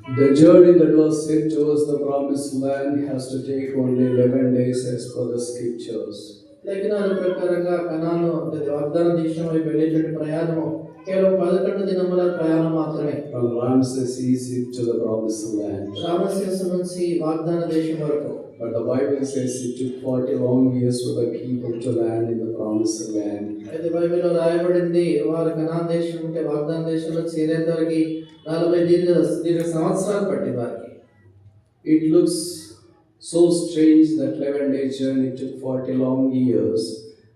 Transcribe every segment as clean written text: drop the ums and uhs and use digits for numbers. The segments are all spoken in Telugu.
The journey that was set towards the promised land has to take only 11 days as per the scriptures. లేఖనాల ప్రకారంగా కనాను వాగ్దాన దేశం వైపు వెళ్ళేటువంటి ప్రయాణము కేవలం 11 దినముల ప్రయాణం మాత్రమే. From Ramses, Egypt to the promised land. రామసేసు నుంచి వాగ్దాన దేశం వరకు. But the Bible says it took 40 long years for the people to land in the promised land. అయితే బైబిల్లో రాయబడింది వారు కనాన్ దేశం అంటే వాగ్దాన దేశంలో చేరేంత వరకు 40 దీర్ఘ సంవత్సరాలు పట్టింది వారికి. It looks so strange that 11-day journey took 40 long years,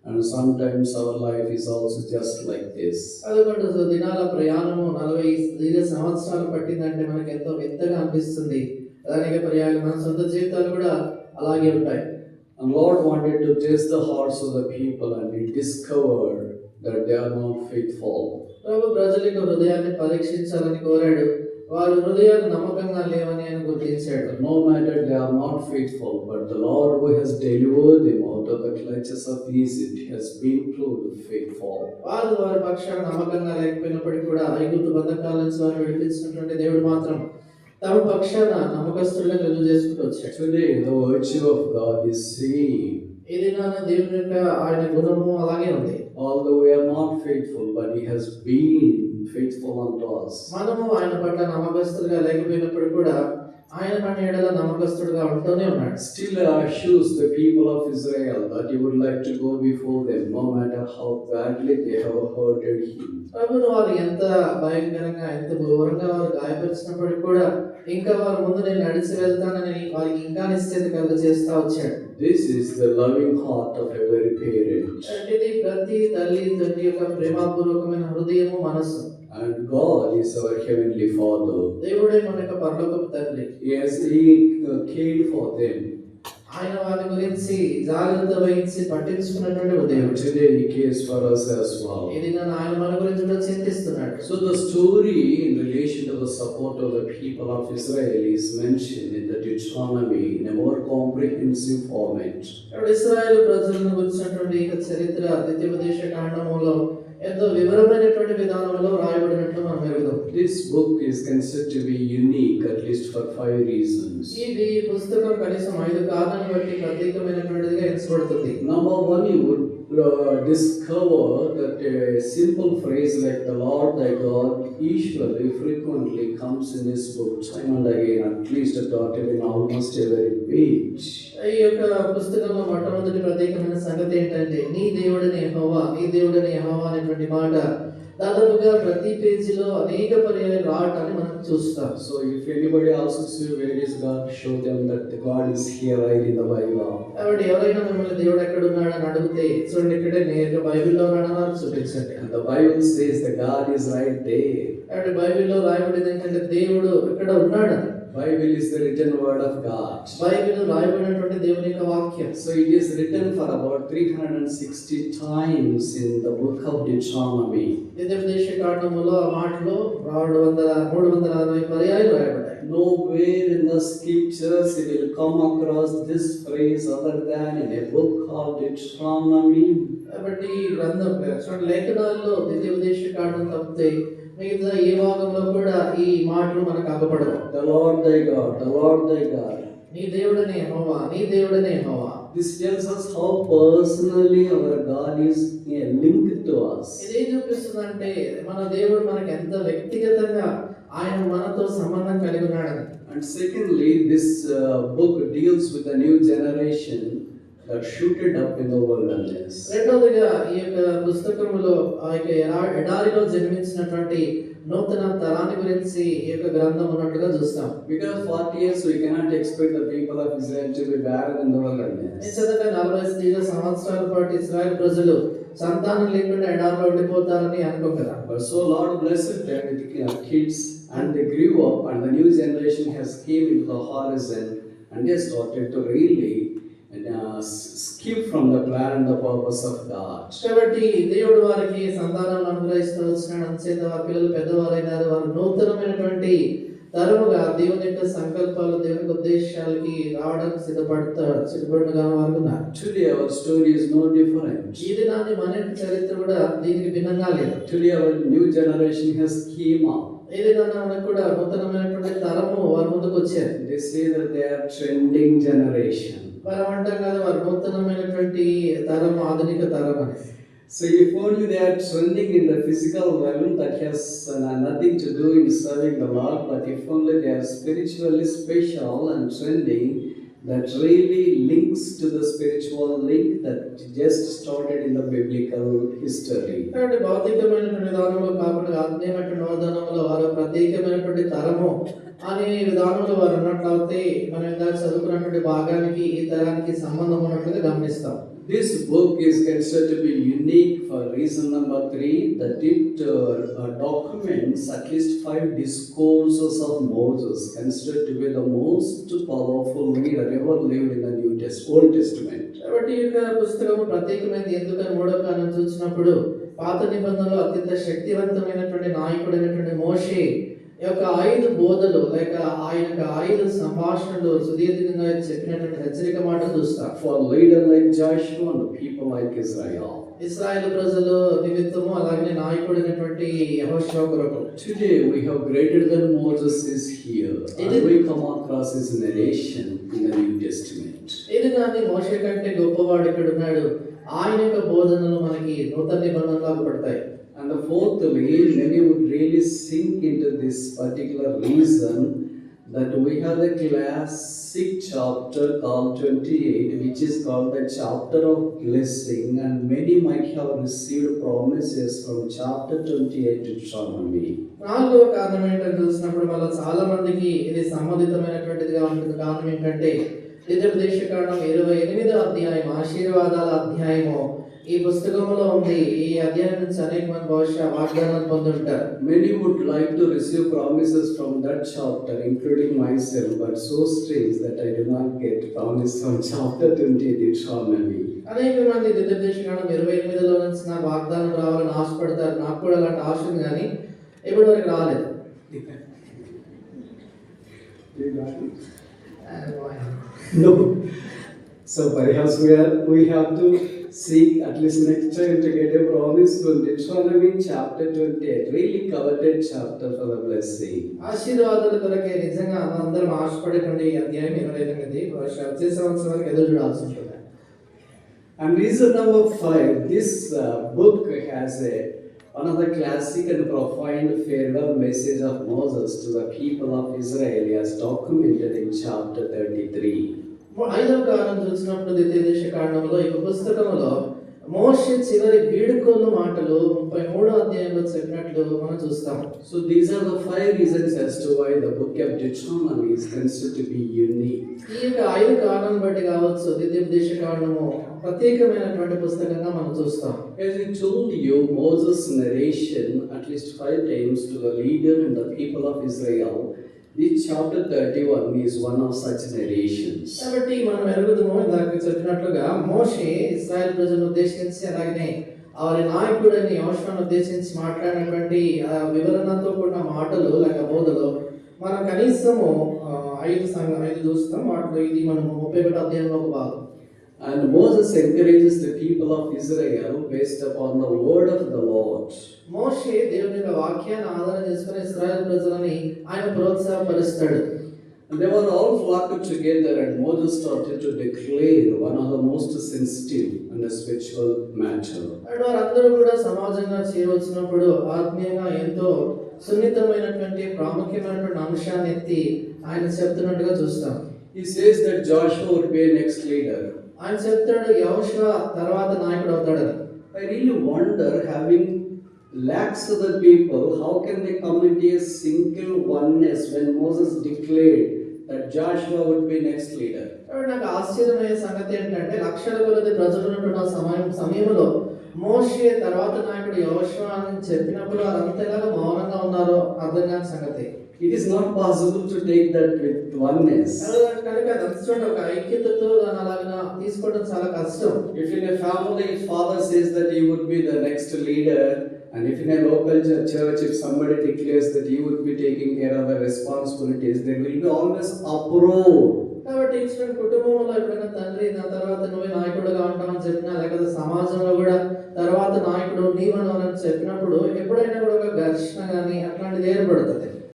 and sometimes our life is also just like this. 11 దినాల ప్రయాణము 40 దీర్ఘ సంవత్సరాలు పట్టిందంటే మనకు ఎంతో వింతగా అనిపిస్తుంది. దానికి పర్యాయం మన సొంత జీవితాలు కూడా అలాగే ఉంటాయి. And Lord wanted to test the hearts of the people, and He discovered that they are not faithful. ప్రభు ప్రజల యొక్క హృదయాన్ని పరీక్షించాలని కోరాడు. వారి హృదయాలు నమ్మకంగా లేవని ఆయన గుర్తించాడు. No matter they are not faithful, but the Lord who has delivered them out of the clutches of Egypt has been proved faithful. వారి పక్షాన నమ్మకంగా లేకపోయినప్పటికీ కూడా ఐగుప్తు బంధకాల నుంచి వారు విడిపించినటువంటి దేవుడు మాత్రం తమ పక్షాన నమ్మకస్తులుగా రుజువు చేసుకుంటూ వచ్చాడు. Today the virtue of God is same. ఇది దేవుని యొక్క ఆయన గుణము అలాగే ఉంది. Although we are not faithful, but He has been faithful unto us. మనము ఆయన పట్ల నమ్మకస్తులుగా లేకపోయినప్పుడు కూడా ఆయన మన ఎడల నమ్మకస్తుడుగా ఉంటూనే ఉన్నాడు. Still assures the people of Israel that He would like to go before them, no matter how badly they have hurted Him. ప్రభువును వారు ఎంత భయంకరంగా ఎంత ఘోరంగా వారు గాయపరిచినప్పటికీ కూడా ఇంకా వారు ముందు నేను నడిచి వెళ్తానని వారికి ఇంకా నిశ్చయిత కలుగజేస్తూ వచ్చాడు. This is the loving heart of every parent. ఇది ప్రతి తల్లి తండ్రి యొక్క ప్రేమపూర్వకమైన హృదయము మనసు. And God is our heavenly Father. దేవుడే మన యొక్క పరలోకపు తండ్రి. Yes, He cared for them. ఆయన వారి గురించి జాగ్రత్త వహించి పట్టించుకున్నటువంటి దేవుడు. Today He cares for us as well. ఇది ఆయన మన గురించి కూడా చింతిస్తున్నాడు. So the story in relation to the support of the people of Israel is mentioned in the Deuteronomy in a more comprehensive format. ఇశ్రాయేలు ప్రజలను గురించినటువంటి ఈ చరిత్ర ద్వితీయోపదేశ కాండములో ఎంతో వివరమైనటువంటి విధానంలో రాయబడినట్లు మనం ఎరుగుదాం. This book is considered to be unique at least for 5 reasons. ఇది పుస్తకం కనీసం 5 కారణాలను బట్టి ప్రత్యేకమైనటువంటిదిగా ఎంచబడుతుంది. Number 1, you would discover that a simple phrase like the Lord thy God usually frequently comes in this book time and again, at least dotted in almost every page. ఈ యొక్క పుస్తకంలో మొట్టమొదటి ప్రత్యేకమైన సంగతి ఏంటంటే నీ దేవుడని యెహోవా, నీ దేవుడని యెహోవా అనేటువంటి మాట దాదాపుగా ప్రతి పేజీలో అనేక పర్యాయాలు రావటాన్ని మనం చూస్తాం. So if anybody asks you where is God, show them that the God is here right in the Bible. కాబట్టి ఎవరైనా మిమ్మల్ని దేవుడు ఎక్కడ ఉన్నాడని అడిగితే చూడండి ఇక్కడే నేరుగా బైబిల్లో ఉన్నాడని చూపించండి. And the Bible says the God is right there. కాబట్టి బైబిల్లో రాయబడింది ఏంటంటే దేవుడు ఇక్కడ ఉన్నాడని. Bible is the written word of God. Bible రాయబడినటువంటి దేవుని యొక్క వాక్యం. So it is written for about 360 times in the book of Deuteronomy. ద్వితీయోపదేశ కాండములో ఆ మాటలు 360 పర్యాయాలు రాయబడ్డాయి. Nowhere in the scriptures you will come across this phrase other than in a book of Deuteronomy. కాబట్టి ఈ గ్రంథం చూడండి లేఖనాల్లో ద్వితీయోపదేశ కాండం తప్పితే మిగతా ఏ భాగంలో కూడా ఈ మాటలు మనకు అగపడవు. The Lord thy God, the Lord thy God. నీ దేవుడనే యెహోవా, నీ దేవుడనే యెహోవా. This tells us how personally our God is linked to us. ఇదేం చూపిస్తుందంటే మన దేవుడు మనకు ఎంత వ్యక్తిగతంగా ఆయన మనతో సంబంధం కలిగి ఉన్నాడని. And secondly, this book deals with the new generation that shooted up in the wilderness. రెండోదిగా ఈ యొక్క పుస్తకములో ఆ యొక్క ఎడారిలో జన్మించినటువంటి నూతన తరాన్ని గురించి ఈ యొక్క గ్రంథం ఉన్నట్టుగా చూస్తాం. Because 40 years we cannot expect the people of Israel to be barren in the wilderness. నిశ్చితంగా 40 సంవత్సరాల పాటు ఇశ్రాయేలు ప్రజలు సంతానం లేకుండా ఎడారిలో ఉండిపోతారని అనుకోగలం. But so Lord blessed them with kids, and they grew up, and the new generation has came into the horizon, and they started to really skip from the plan and the purpose of God. కాబట్టి దేవుడు వారికి సంతానాలను అనుగ్రహిస్తూ వచ్చినాడు. అంచేత వారి పిల్లలు పెద్దవారైనారు. వారు నూతనమైనటువంటి తరముగా దేవుని యొక్క సంకల్పాలు దేవుని ఉద్దేశాలకి రావడానికి సిద్ధపడిన వారు ఉన్నారు. Today our story is no different. ఈ దినాన్ని మన చరిత్ర కూడా దీనికి భిన్నంగా లేదు. Today our new generation has came up. ఏదైనా మనకు కూడా నూతనమైనటువంటి తరము వారి ముందుకు వచ్చారు. They say that they are trending generation. వారు అంటాం కదా వారు నూతనమైనటువంటి తరం, ఆధునిక తరం అని. So if only they are trending in the physical realm, that has nothing to do in serving the Lord, but if only they are spiritually special and trending, that really links to the spiritual link that just started in the biblical history. కాబట్టి భౌతికమైనటువంటి విధానంలో కాకుండా ఆత్మీయమైనటువంటి విధానంలో వారు ప్రత్యేకమైనటువంటి తరము అనే విధానంలో వారు ఉన్నట్లయితే మనం ఇందాక చదువుకున్నటువంటి భాగానికి ఈ తరానికి సంబంధం ఉన్నట్లుగా గమనిస్తాం. This book is considered to be unique for reason number 3, that it documents at least 5 discourses of Moses, considered to be the most powerful leader ever lived in the Old Testament. కాబట్టి ఈ యొక్క పుస్తకము ప్రత్యేకమైనది ఎందుకని మూడవ కారణం చూసినప్పుడు పాత నిబంధనలో అత్యంత శక్తివంతమైనటువంటి నాయకుడైనటువంటి మోషే యొక్క 5 బోధలు లేక ఆయన యొక్క 5 సంభాషణలు సుదీర్ఘంగా చెప్పినటువంటి హెచ్చరిక మాటలు చూస్తాం. For a leader like Joshua and people like Israel. ఇశ్రాయేలు ప్రజలు నిమిత్తము అలాగే నాయకుడైనటువంటి యెహోషువ కొరకు. Today we have greater than Moses is here, and we come across his narration in the New Testament. ఇది కానీ మోషే కంటే గొప్పవాడు ఇక్కడ ఉన్నాడు. ఆయన యొక్క బోధనలు మనకి నూతన నిబంధనలో పడతాయి. And the fourthly, many would really sink into this particular reason that we have a classic chapter called 28, which is called the chapter of blessing, and many might have received promises from chapter 28 to Deuteronomy. నాలుగవ కారణం ఏంటంటే చూసినప్పుడు మళ్ళీ చాలా మందికి ఇది సంబంధితమైనటువంటిదిగా ఉంటుంది. కారణం ఏంటంటే ద్వితీయోపదేశకాండం 28వ అధ్యాయం ఆశీర్వాదాల అధ్యాయము ఈ పుస్తకంలో ఉంది. ఈ అధ్యాయం నుంచి అనేక మంది బహుశా వాగ్దానాలు పొందుంటారు. Many would like to receive promises from that chapter, including myself, but so strange that I do not get promise from chapter 28 Deuteronomy. అనేక మంది ద్వితీయోపదేశకాండం 28లో నుంచి నాకు వాగ్దానం రావాలని ఆశపడతారు. నాకు కూడా అలాంటి ఆశ ఉంది కానీ ఇప్పటి వరకు రాలేదు. No. So perhaps we have to seek at least next time to get a promise from Deuteronomy chapter 28, really coveted chapter for the blessing. ఆశీర్వాదాల కొరకే నిజంగా అందరం ఆశపడేటువంటి ఈ అధ్యాయం 28 బహుశా వచ్చే సంవత్సరం వరకు ఎదురు చూడాల్సి ఉంటుంది. And reason number 5, this book has one of the classic and profound farewell message of Moses to the people of Israel as documented in chapter 33. ఐదవ కారణం చూసినప్పుడు ద్వితీయోపదేశకాండంలో ఈ పుస్తకంలో మోషే చివరి వీడుకోలు మాటలు 33వ అధ్యాయంలో చెప్పినట్లు మనం చూస్తాం. So these are the 5 reasons as to why the book of Deuteronomy is considered to be unique. ఈ యొక్క 5 కారణాలను బట్టి కావచ్చు ద్వితీయోపదేశకాండము ప్రత్యేకమైనటువంటి పుస్తకంగా మనం చూస్తాం. As I told you, Moses' narration at least 5 times to the leader and the people of Israel. This chapter 31 is one of such narrations. కాబట్టి మనం ఎరుగుదము ఇందాక చెప్పినట్లుగా మోషే ఇశ్రాయేల్ ప్రజలను ఉద్దేశించి అలాగనే వారి నాయకుడైన యెహోషువను ఉద్దేశించి మాట్లాడినటువంటి వివరణతో కూడిన మాటలు లేక బోధలు మనం కనీసము 5 చూస్తాం. వాటిలో ఇది మనం 31వ అధ్యాయంలో ఒక భాగం. And Moses encourages the people of Israel based upon the word of the Lord. మోషే దేవుని యొక్క వాక్యాన్ని ఆధారం చేసుకుని ఇశ్రాయేల్ ప్రజలని ఆయన ప్రోత్సాహపరుస్తాడు. And they were all flocked together, and Moses started to declare one of the most sensitive and spiritual matter. వారందరూ కూడా సమాజంగా చేరవచ్చినప్పుడు ఆత్మీయంగా ఎంతో సున్నితమైనటువంటి ప్రాముఖ్యమైనటువంటి అంశాన్ని ఎత్తి ఆయన చెప్తున్నట్టుగా చూస్తాం. He says that Joshua would be a next leader. ఆయన చెప్తాడు యెహోషువ తర్వాత నాయకుడు అవుతాడని. I really wonder, having lakhs of the people, how can they come into a single oneness when Moses declared that Joshua would be next leader? నాకు ఆశ్చర్యమయ్యే సంగతి ఏంటంటే లక్షల కొలది ప్రజలు ఉన్నటువంటి సమయంలో మోషే తర్వాత నాయకుడు యెహోషువ అని చెప్పినప్పుడు వారంతా ఎలాగ మౌనంగా ఉన్నారో అర్థం కాని సంగతి. It is not possible to take that with oneness. కనుక చూడండి ఒక ఐక్యతతో దాన్ని అలాగా తీసుకోవడం చాలా కష్టం. If in a family father says that he would be the next leader, and if in a local church if somebody declares that he would be taking care of the responsibilities, there will be always uproar. కాబట్టి ఇచ్చిన కుటుంబంలో ఎప్పుడైనా తండ్రి నా తర్వాత నువ్వే నాయకుడుగా ఉంటామని చెప్పినా లేకపోతే సమాజంలో కూడా తర్వాత నాయకుడు నీవని చెప్పినప్పుడు ఎప్పుడైనా కూడా ఒక ఘర్షణ కానీ అట్లాంటిది ఏర్పడుతుంది.